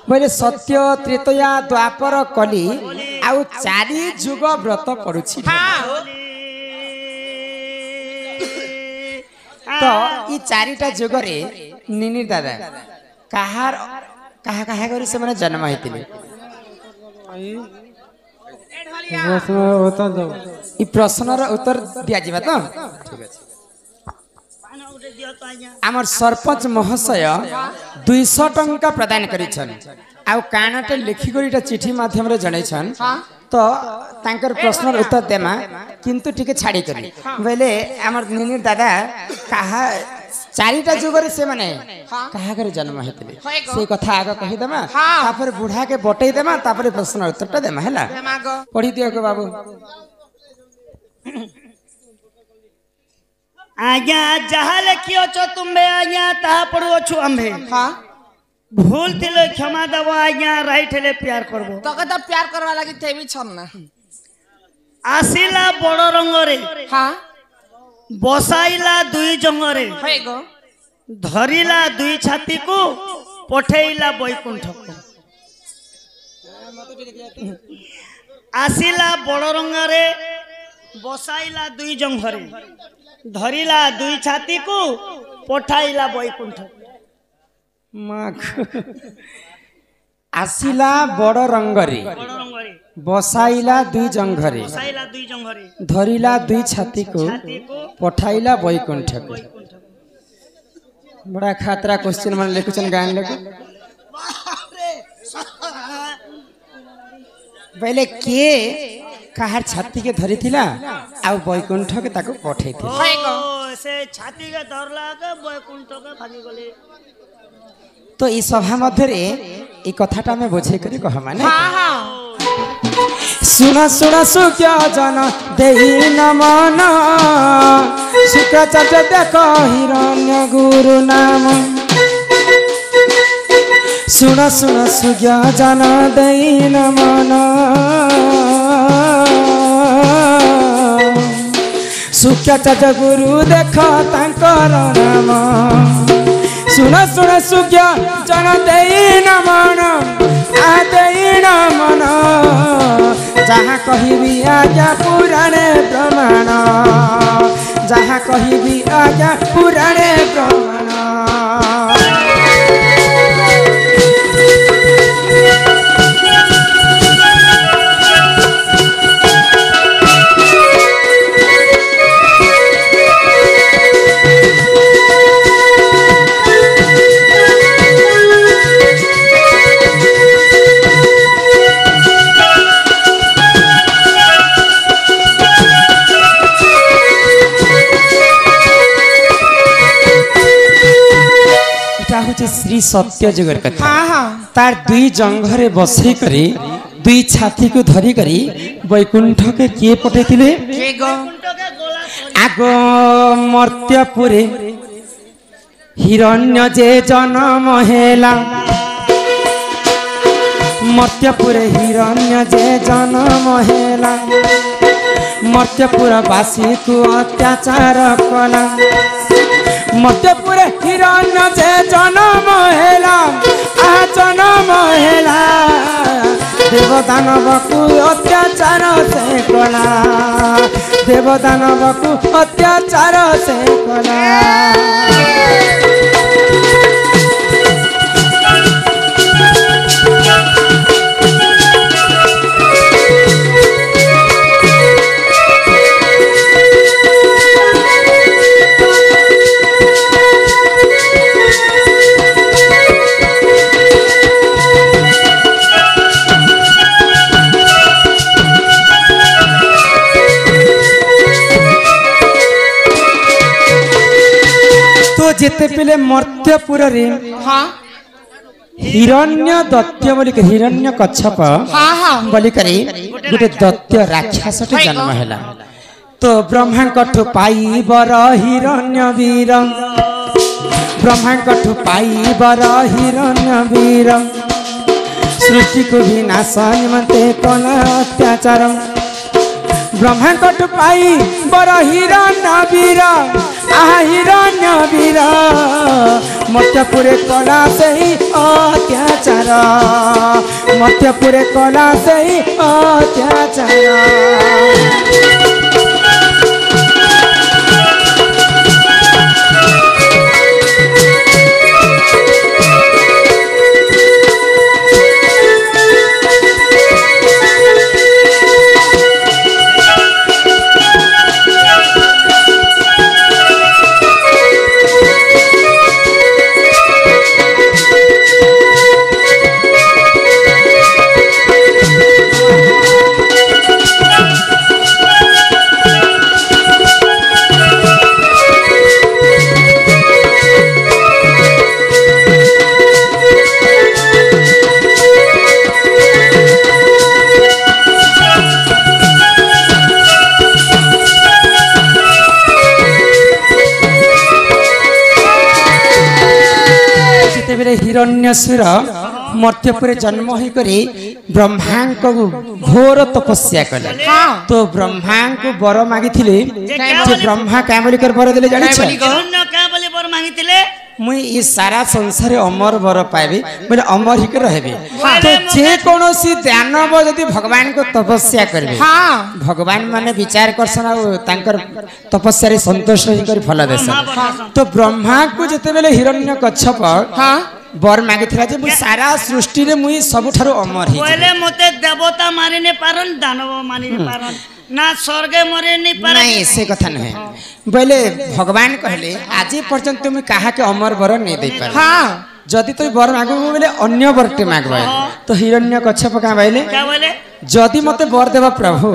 बोले सत्य त्रेतया द्वापर कली आउ चारि जुग व्रत करुछि तो ई चारिटा जुग रे निनी दादा कहार कहा कहा करी से माने जन्म हेतिले ई प्रश्नर उत्तर दिया जिबा तो ठीक अछि आमर सरपंच महाशय 200 टंका प्रदान करिछन आउ कानाटे लिखि करिटा चिठी माध्यम रे जणैछन तो तांकर प्रश्नर उत्तर देमा किंतु टिके छाड़ी करी बोले आमर निनी दादा कहा चारिटा जुगरे से माने कहा करे जन्म हेतले से कथा आगे कहि देमा तापर बुढ़ा के बटै देमा तापर प्रश्न उत्तरटा देमा हैला पढि दियो को बाबू आज्ञा जहा लिखियो छ तुम्बे आज्ञा ता पढो छु आम्भे हां भूल थिले क्षमा दबो आज्ञा राइट हेले प्यार करबो तो कदा प्यार करवा लागि थेबी छन ना आसिला बड़ रंग रे हां बसाइला दुई जंगरे हे गो धरिला दुई छाती को पठेइला बैकुंठ को आसिला बड़ रंग रे बसाइला दुई जंगरे धरिला दुई छाती को पठाइला बैकुंठ आसिला बड़ रंगरे बसाइला दुई जंघरे धरिला दुई छाती को पठाइला बैकुंठ को बड़ा खातरा क्वेश्चन मन लिखुचन गान लेको पहले के कहार छाती के धरी थिला आ बैकुंठ के ताको पठै थि ओ से छाती के धरला के बैकुंठ के भागी गले तो ई सभा मध्य रे ई कथाटा में बुझे करी कह माने हां हां सुना सुना सुक्या जन देहि न मन सुक्या चट देखो हिरण्य गुरु नाम सुना सुना सुक्या जन देहि न मन सुक्या चट गुरु देखो तांकर नाम सुना सुना सुक्या जन देहि न मन आ देहि न मन जहाँ कहिबी आज्ञा पुराणे प्रमाण जहाँ कहिबी आज्ञा पुराणे प्रमाण श्री सत्य जुगर कथा हां हां तार दुई जंघरे बसई करी दुई छाती को धरी करी बैकुंठ के किए पठेतिले के गो आगो मर्त्यपुरे हिरण्य जे जन्म हेला मर्त्यपुरे हिरण्य जे जन्म हेला मर्त्यपुर वासी को अत्याचार कला मर्त्यपुरे हिरण्य जे जन्म हेला आ जन्म हेला देवदानव को अत्याचार से कला देवदानव को अत्याचार से कला जेते पहले मर्त्यपुर रे हां हिरण्य दत्य बोली के हिरण्य कच्छप हां हां बोली करी गोटे दत्य राक्षस जन्म हैला तो ब्रह्मा कठु पाई बर हिरण्य वीर ब्रह्मा कठु पाई बर हिरण्य वीर सृष्टि को विनाश निमंते कोन अत्याचार ब्रह्मा कठु पाई बर हिरण्य वीर আহিরণ্য বীর মর্ত্যপুরে কলা সেই অত্যাচার মর্ত্যপুরে কলা সেই অত্যাচার हिरण्यसुर मर्त्यपुरे जन्म होकर ब्रह्मा को घोर तपस्या कले तो ब्रह्मा को बर मागी ब्रह्मा क्या बोली कर बर दिले जाने मुई ये सारा संसार अमर बर पाइबी बोले अमर ही रहबी तो जे कोनोसी दानव यदि भगवान को तपस्या करबे भगवान माने विचार करसन तांकर तपस्या रे संतोष रही कर फल देसन तो ब्रह्मा को जते बेले हिरण्यकश्यप बर मागी थिला जे मु सारा सृष्टि रे मुई सबठारो अमर ही पहले मते देवता मारि ने पारन दानव मारि ने पारन ना स्वर्ग मरे नहीं पारन नहीं से कथा नहीं बोले भगवान कहले आज पर्यंत तुम कहा के अमर बर नहीं दे पार हां जदि तो बर मागो बोले अन्य बरटे मागबा तो हिरण्यकश्यप का बोले क्या बोले जदि मते बर देबा प्रभु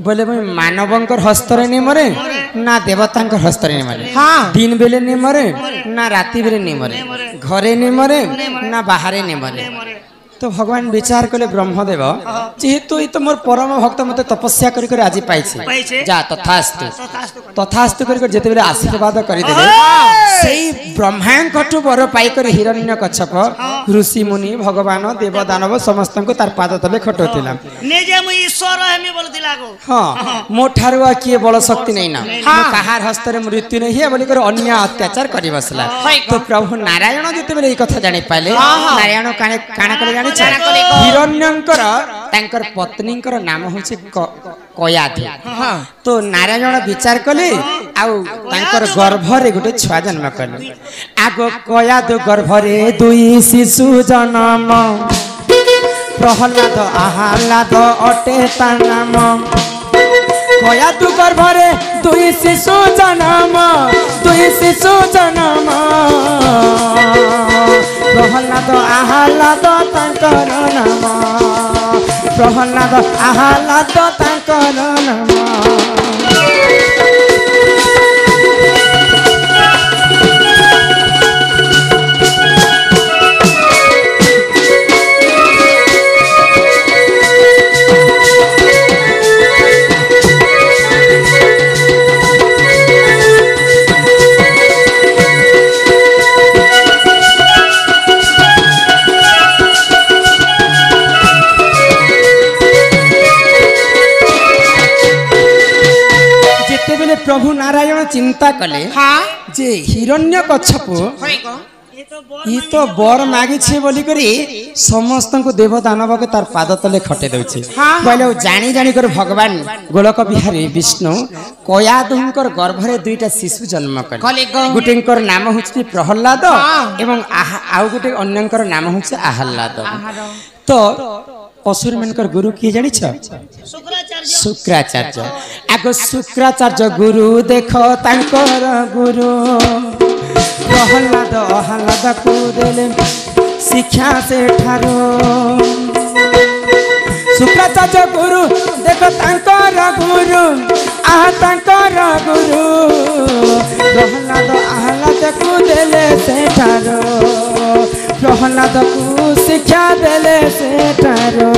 बोले मैं मानवंकर हस्तरे नहीं मरे ना देवतांकर हस्तरे नहीं मरे दिन बेले नहीं मरे ना राति बेले नहीं मरे घरे नहीं मरे ना बाहरे नहीं मरे तो भगवान विचार कले ब्रह्मदेव जेहेतु ये तो मोर परम भक्त मते तपस्या करी कर आज पाइछे जा तथास्तु तथास्तु करी कर जेते बेले आशीर्वाद करी देले सेई ब्रह्मांकटु बर पाई कर हिरण्यकश्यप ऋषि मुनि भगवान देव दानव समस्त को तार पाद तले खटोतिला ने जे मु ईश्वर हेमी बोलतिला गो हां मो ठारु आ किए बल शक्ति नहीं ना मो कहार हस्तरे मृत्यु नहीं है बोली कर अन्य अत्याचार करी बसला तो प्रभु नारायण जेते बेले ई कथा जानि पाले नारायण काना करे हिरण्यंकर तांकर पत्नींकर नाम होछि कयाधु तो नारायण विचार कले आउ तांकर गर्भ रे गोटे छुआ जन्म कले आगो कयाधु गर्भ रे दुई शिशु जन्म प्रहलाद आह्लाद अटे ता नाम कयाधु गर्भ रे दुई शिशु जन्म प्रहलाद आह्लाद तांकर नाम प्रहलाद आह्लाद तांकर नाम प्रभु नारायण चिंता कले जे हिरण्यकश्यप ये तो बर मागी छे बोली करी समस्त को देव दानव के तार पाद तले खटे दउछे बोले जानी जानी कर भगवान गोलक बिहारी विष्णु कयाधुंकर गर्भ रे दुईटा शिशु जन्म कले गुटेंकर नाम होछि प्रहलाद एवं आउ गुटे अन्यंकर नाम होछि आह्लाद तो असुर मनकर गुरु किए जानी छ शुक्राचार्य आगो शुक्राचार्य गुरु देखो तांकर गुरु प्रहलाद आह्लाद को देले शिक्षा से ठारो शुक्राचार्य गुरु देखो तांकर गुरु तांकर गुरु प्रहलाद आह्लाद को देले से ठारो प्रहलाद को शिक्षा देले से ठारो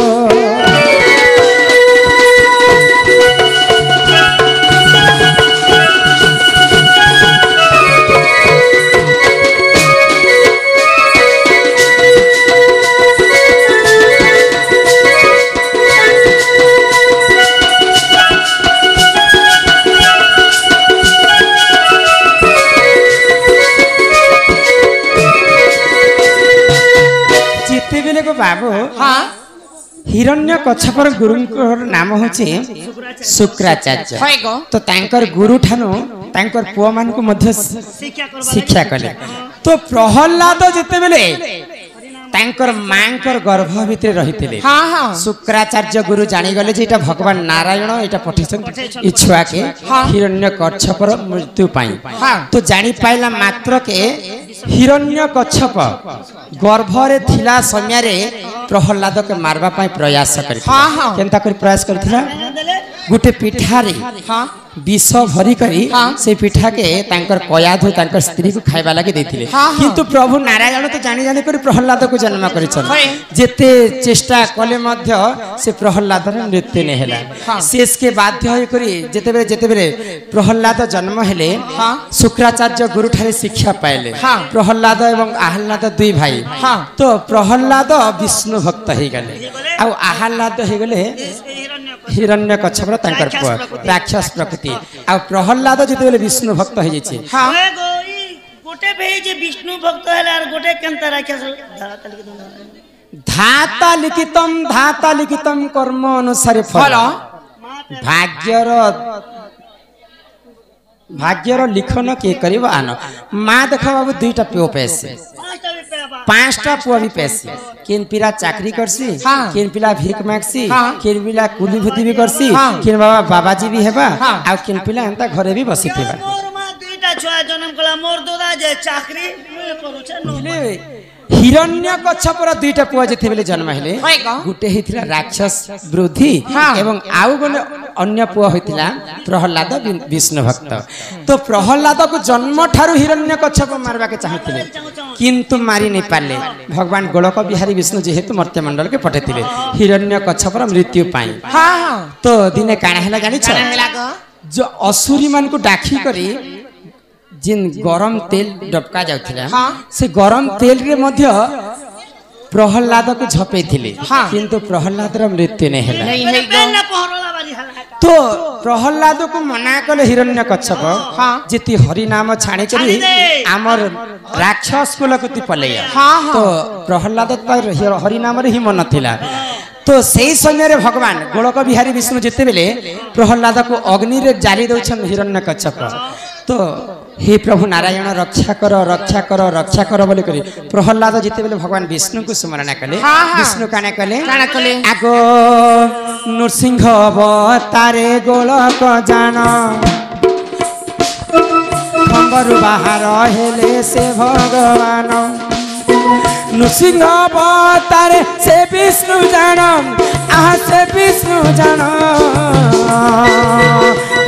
बाबू हाँ हिरण्य कच्छपर गुरुଙ୍କର नाम होची शुक्राचार्य होय गो तो तांकर गुरु ठानु तांकर पुଅ ମାନଙ୍କୁ ମଧ୍ୟ शिक्षा कले तो प्रहलाद जेते बेले तांकर मांकर गर्भ भितर रहिथिले हाँ हाँ शुक्राचार्य गुरु जानी गले जे एटा भगवान नारायण एटा पठिसन इच्छुआ के हिरण्य कच्छपर मृत्यु पाई हाँ तो जानी पाइला मात्र के हिरण्य कच्छप गर्भ रे थिला समय रे प्रहलाद के मारबा पाई प्रयास करि हाँ हाँ केनता कर प्रयास करथिला गुटे पिठा रे हाँ विष भरी करी से पिठा के तांकर कयाधु तांकर स्त्री को खाइबा लागि देथिले किंतु प्रभु नारायण तो जानी जानी कर प्रहलाद को जन्म करिछन जेते चेष्टा कले मध्य से प्रहलाद रे मृत्यु ने हैला शेष के बाध्य होय करी जेते बेले प्रहलाद जन्म हेले शुक्राचार्य गुरु ठारे शिक्षा पाइले प्रहलाद एवं आहलाद दुई भाई तो प्रहलाद विष्णु भक्त हे गले आ आहलाद हे गले हिरण्य कच्छप तांकर पुआ राक्षस प्रकृति आ प्रहलाद जेते बेले विष्णु भक्त हे जेछि गोटे भे जे विष्णु भक्त हैला और गोटे केनता राक्षस धाता लिखितम कर्म अनुसारे फल भाग्यर लिखन के करिब आन माँ देख बाबू दुईटा पुओ पैसे पांचटा पुआ भी पैसे किन पिला चाकरी करसी किन पिला भीख मागसी किन पिला कुली भूति भी करसी किन बाबा बाबाजी भी हेबा आ किन पिला एंता घरे भी बसिथिबा मोर मां दुईटा छुआ जन्म कला मोर दादा जे चाकरी करूछ नो हिरण्य कच्छपर दुईटा पुआ जेते बेले जन्म हेले गुटे हिथिला राक्षस वृद्धि एवं आउ गने अन्य पुआ होइतिला प्रहलाद विष्णु भक्त तो प्रहलाद को जन्म ठारू हिरण्य कच्छप मारबा के चाहतिले किंतु मारी नहीं पाले भगवान गोलक बिहारी विष्णु जेहेतु मर्त्य मंडल के पठेतिले हिरण्य कच्छपर मृत्यु पाई तो दिने काना हैला जानि छ जो असुरी मान को डाखी करी जिन गरम तेल डबका जाउथिला से गरम तेल रे मध्य प्रहलाद को झपे थिले किंतु प्रहलाद र मृत्यु नहीं हैला तो प्रहलाद को मना कले हिरण्य कच्छप जेति हरि नाम छाणी करी हमर राक्षस कुल कति पलेया तो प्रहलाद पर हरि नाम रे ही मन थिला तो सही समय रे भगवान गोलक बिहारी विष्णु जेते बेले प्रहलाद को अग्नि रे जाली दउछन हिरण्य कच्छप तो हे प्रभु नारायण रक्षा कर बोली करी प्रहलाद जेते बेले भगवान विष्णु को स्मरण कले विष्णु काने कले आगो नृसिंह अवतारे गोलक जान खंबरु बाहर हेले से भगवान नृसिंह अवतारे से विष्णु जान आहा से विष्णु जान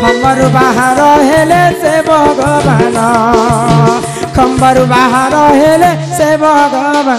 खंबरु बाहर हेले से भगवान खंबरु बाहर हेले से भगवान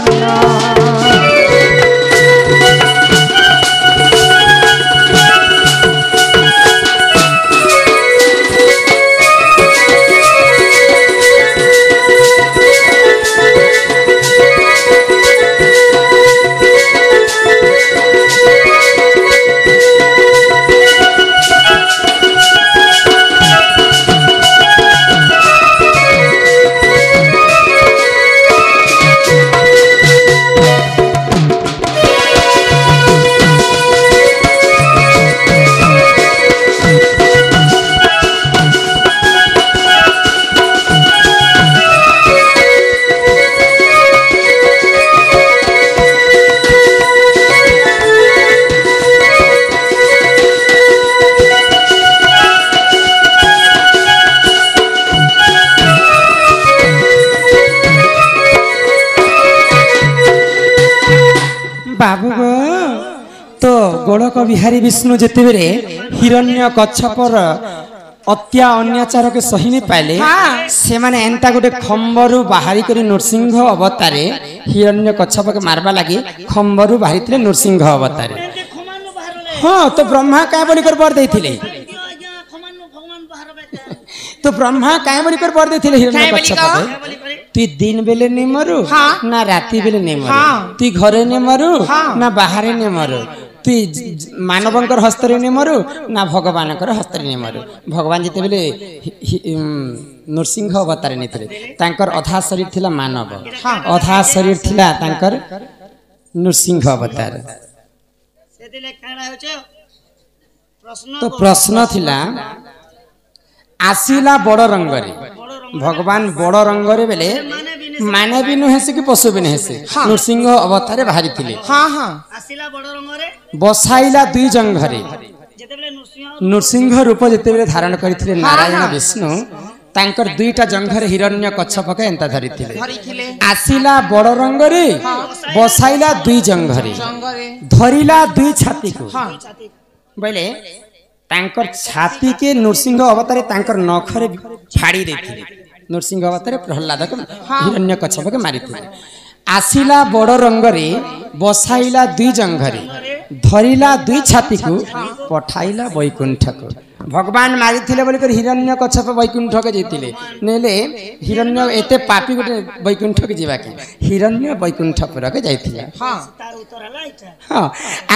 बाबू गो तो गोलक बिहारी विष्णु जेते बेले हिरण्य कच्छपर हत्या अन्याचार के सही नहीं पाइले से माने एंता गोटे खंबरु बाहरी करी नृसिंह अवतारे हिरण्य कच्छप के मारबा लगी खंबरु बाहरी थिले नृसिंह अवतारे हाँ तो ब्रह्मा क्या बोली कर बर देथिले तो ब्रह्मा क्या बोली कर बर देथिले हिरण्य कच्छप तु दिन बेले नहीं मरु ना राति बेले नहीं मरु तु घरे नहीं मरु ना बाहर नहीं मरु तु मानवंकर हस्तरे नहीं मरु ना भगवानकर हस्तरे नहीं मरु भगवान जिते बेले नृसिंह अवतार नहीं थे तांकर अधा शरीर थिला मानव अधा शरीर थिला तांकर नृसिंह अवतार सेदिले काणा होचे प्रश्न तो प्रश्न थिला आसिला बड़ रंगरे भगवान बड़ रंगरे बेले माने भी नुहे से कि पशु भी नुहे से नृसिंह अवतार बाहरी थिले हाँ हाँ आसिला बड़ रंगरे बसाइला दुई जंघरे जेतेबेले नृसिंह नृसिंह रूप जेतेबेले धारण करथिले नारायण विष्णु तांकर दुईटा जंघरे हिरण्य कच्छप एंता धरिथिले धरिथिले आसिला बड़ रंगरे बसाइला दुई जंघरे जंगरे धरिला दुई छाती को हाँ बोले तांकर छाती के नृसिंह अवतारे तांकर नखरे फाड़ी देथिले नृसिंह अवतारे प्रहलाद को हिरण्य कच्छप के मारिथिले आसिला बड़ रंगरे बसाइला दुई जंघरे धरिला दुई छाती को पठाइला वैकुंठ को भगवान मारिथिले बोलिकर हिरण्य कच्छप वैकुंठ के जेतिले नेले हिरण्य एते पापी गोटे वैकुंठ के जीवा के हिरण्य वैकुंठ पर के जाइथिले हाँ तार उत्तर हला इटा हाँ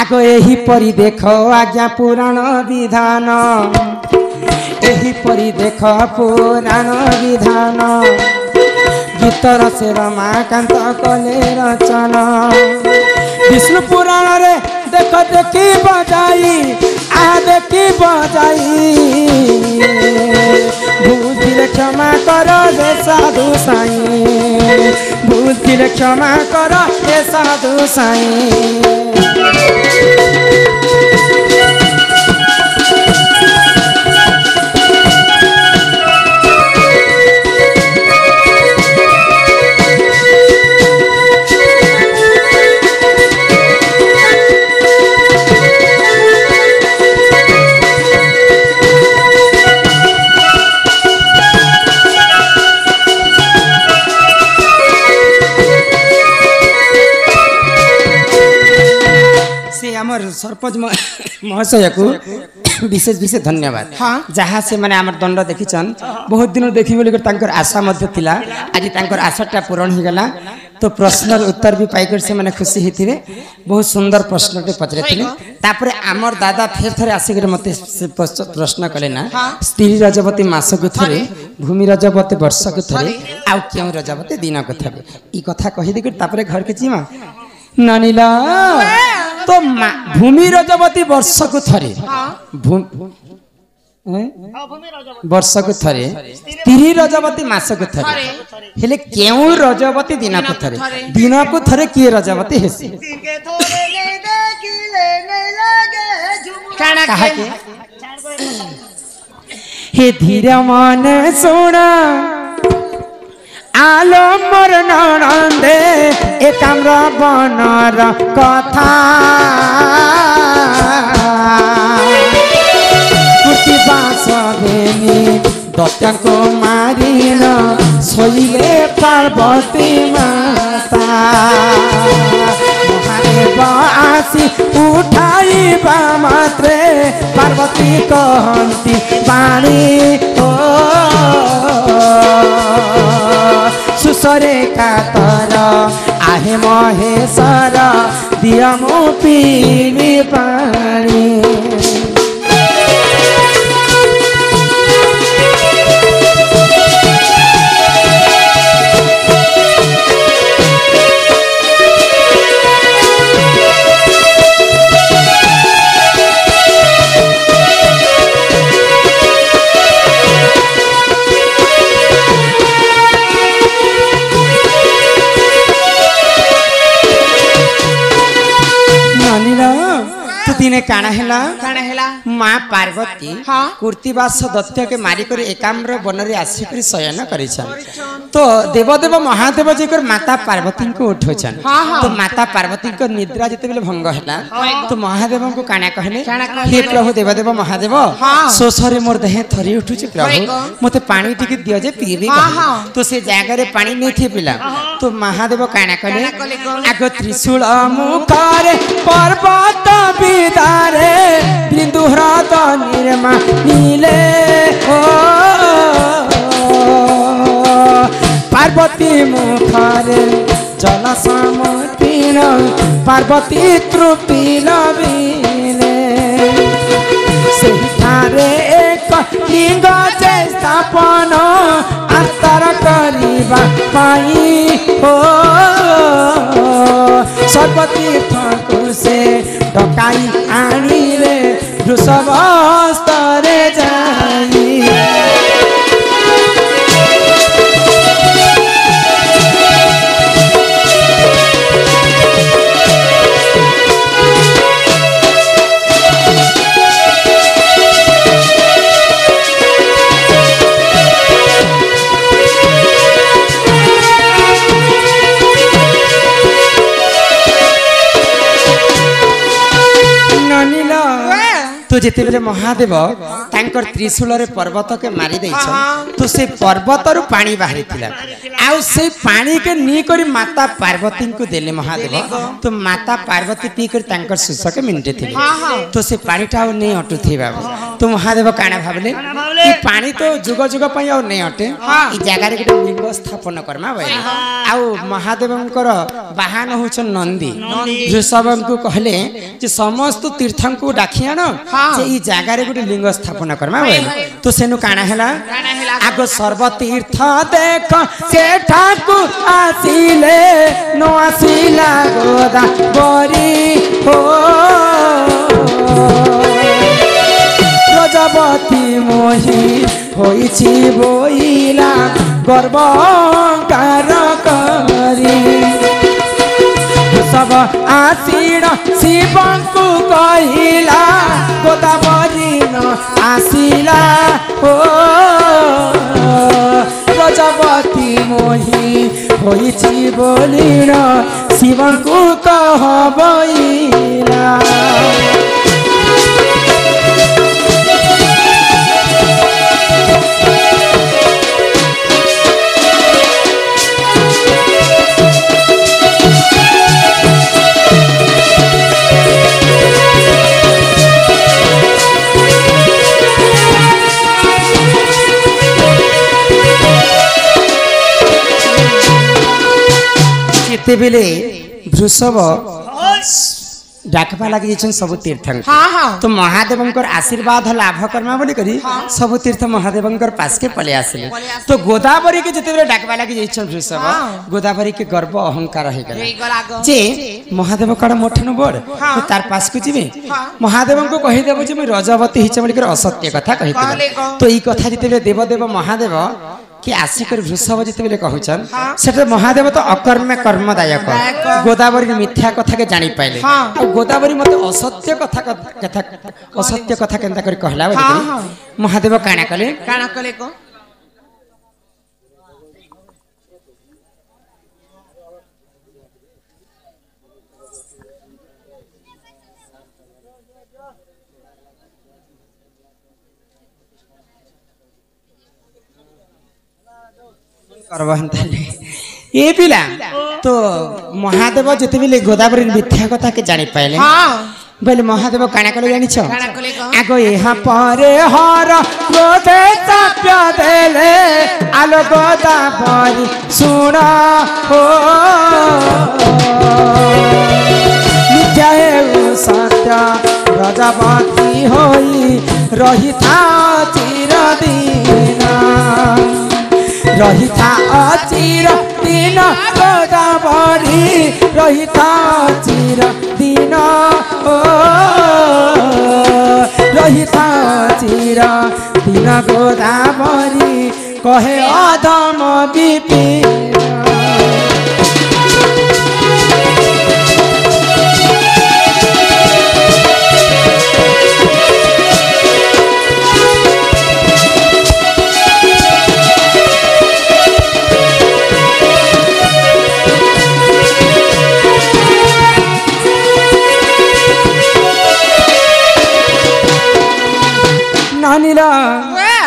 आगो एही परी देखो आज्ञा पुराण विधान एही परी देख पुराण विधान गीतर से रमाकांत कले रचना विष्णु पुराण रे देख देखी बजाई आ देखी बजाई बुद्धि क्षमा कर रे साधु साई बुद्धि क्षमा कर रे साधु साई सरपंच महाशय को विशेष विशेष धन्यवाद जहाँ से मैंने आम दंड देखीचन बहुत दिन देखी बोलिकर तांकर आशा मध्य थिला आज तांकर आशाटा पूरण हो गला तो प्रश्न उत्तर भी पाइकर से मैंने खुशी होते बहुत सुंदर प्रश्न पचरे तापर आमर दादा फेर थे आसिक मत प्रश्न कले ना स्त्री रजवती मास को थे भूमि रजवती वर्ष को थे आउ क्यों रजवती दिन को थे ई कथा कहीदी तापर घर के जीमा नानीला तो भूमि रजवती वर्ष को थरे वर्ष को थरे स्त्री रजवती मास को थरे हेले केउ रजवती दिन को थरे किए रजवती हेसी कहा के हे धीरे मन सुना आलो मोर ननंदे एकाम्र बनर कथा कुर्ती बास भेनी दत्ता को मारिल सोइले पार्वती माता महादेव आसी उठाइबा मात्रे पार्वती कहती पानी ओ सुसरे कातर आहे महेश्वर दिया मो पीवी पानी दिने काना हेला माँ पार्वती कुर्तीवास दत्त के मारिकर एकाम्र वन रे आसिक शयन करिछन तो देवदेव महादेव जेकर माता पार्वती को उठोछन तो माता पार्वती को निद्रा जते बेले भंग हैला तो महादेव को काना कहले हे प्रभु देवदेव महादेव सोसरे मोर देह थरी उठुछ प्रभु मते पानी टिके दियो जे पीबी तो से जागा रे पानी नै थे पिला तो महादेव काना कहले आगो त्रिशूल मुखारे पर्वत बिदारे बिंदु ह्रद निर्मा नीले ओ पार्वती मुखारे जल समुतीन पार्वती तृप्ति लभिले सेठारे एक लिंग जे स्थापन अंतर करिबा पाई हो सर्वतीर्थको से डकाई आनिले वृषभ स्तरे जाई तो जिते बेले महादेव तांकर त्रिशूल रे पर्वत के मारी देइछन तो से पर्वत रु पानी बाहरी थिला आउ से पानी के नी करी माता पार्वती को देले महादेव तो माता पार्वती पी कर तांकर सुस के मिनटे थिले तो से पानी टा नै अटु थी बाबू तो महादेव काना भाबले ई पानी तो जुग जुग पई और नै अटे ई जगह रे के लिंग स्थापन करमा बइले आउ महादेवंकर वाहन होछ नंदी वृषभ को कहले जे समस्त तीर्थं को डाखियान जे ई जागा रे गुटे लिंग स्थापना करमा बइले तो सेनु काना हैला आगो सर्व तीर्थ देख से ठाकुर आसीले नो आसीला गोदा बरी हो प्रजापति मोहि होइछि बोइला गर्व कार करी सब आसीण शिवंकु कहिला गोदावरी न आसिला हो प्रजापति मोहि होइछि बोलिण शिवंकु कहबइला बेले वृषभ डाकपा लगी सब तीर्थ तो महादेवंकर आशीर्वाद लाभ करमा बोली करी सब तीर्थ महादेवंकर पास के पले आसिले तो गोदावरी के जते डाकपा लगी वृषभ गोदावरी के गर्व अहंकार हे गला जे महादेव कड़ मोठन बड़ तो तार पास को जिवे महादेव को कहि देबो जे मैं रजवती हिच बोली कर असत्य कथा कहि तो ई कथा जते देवदेव महादेव कि आसिकर वृषभ जिते बेले कहउछन सेटे महादेव तो अकर्म कर्मदायक गोदावरी मिथ्या कथा के जानि पाइले आ गोदावरी मते असत्य कथा केनता करी कहला बोली महादेव काना कले को ये पिला तो महादेव जिते भी गोदावरी मिथ्या कथा के जानी पाइले बोले महादेव काना कले जानी छ आगो यहाँ परे हर क्रोधे ताप्य देले आलो गोदावरी सुन हो मिथ्या है सत्य प्रजापति होई रहिता चिरदिना रहिता अचिर दिन गोदावरी रहिता अचिर दिन ओ रहिता अचिर दिन गोदावरी कहे अधम विपिन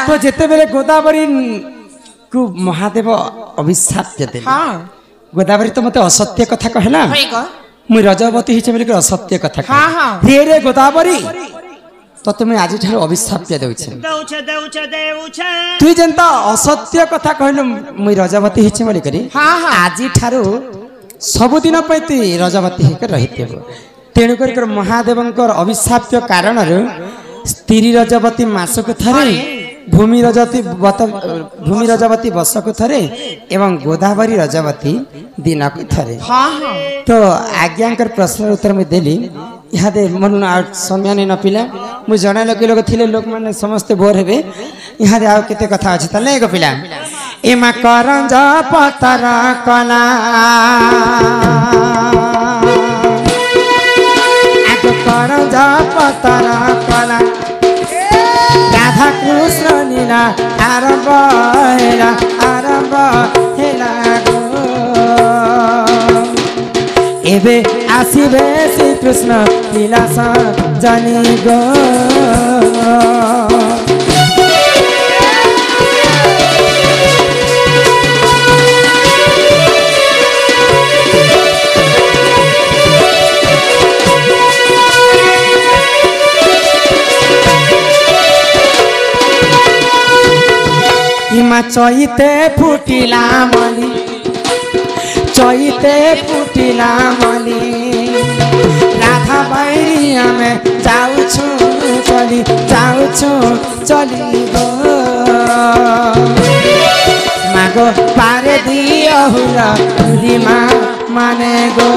तो जिते बेले गोदावरी को महादेव अभिशाप देते गोदावरी तो मते असत्य कथा कहला मुई रजवती हिचे बेले असत्य कथा रे रे गोदावरी तो तुम्हें आज ठार अभिशाप देउछे तू जनता असत्य कथा कहलो मुई रजवती हिचे बोली करी आज ठारू सबुदिन पे तू रजवती हिके रहितेबो तेणु कर महादेवंकर अभिशाप्य कारण स्त्री रजवती मासक थरे भूमि रजवती वर्षको थरे एवं गोदावरी रजवती दिनको थरे। हाँ हाँ तो आज्ञाकर प्रश्न उत्तर में देली यहाँ दे मन समय नहीं नपिला मुझे जन लोक लोग थिले लोक माने समस्ते बोर हेबे यहाँ दे आउ केते कथा अछि तले गपिला एमा करंज पतर कला आको करंज पतर कला राधा कृष्ण लीला आरंभ हेला गो एबे आसीबे श्री कृष्ण लीला जानी गो इमा चैते फुटिला मली राधा बैरिया में जाऊछु चली गो मागो पारे दियो हुला माने गो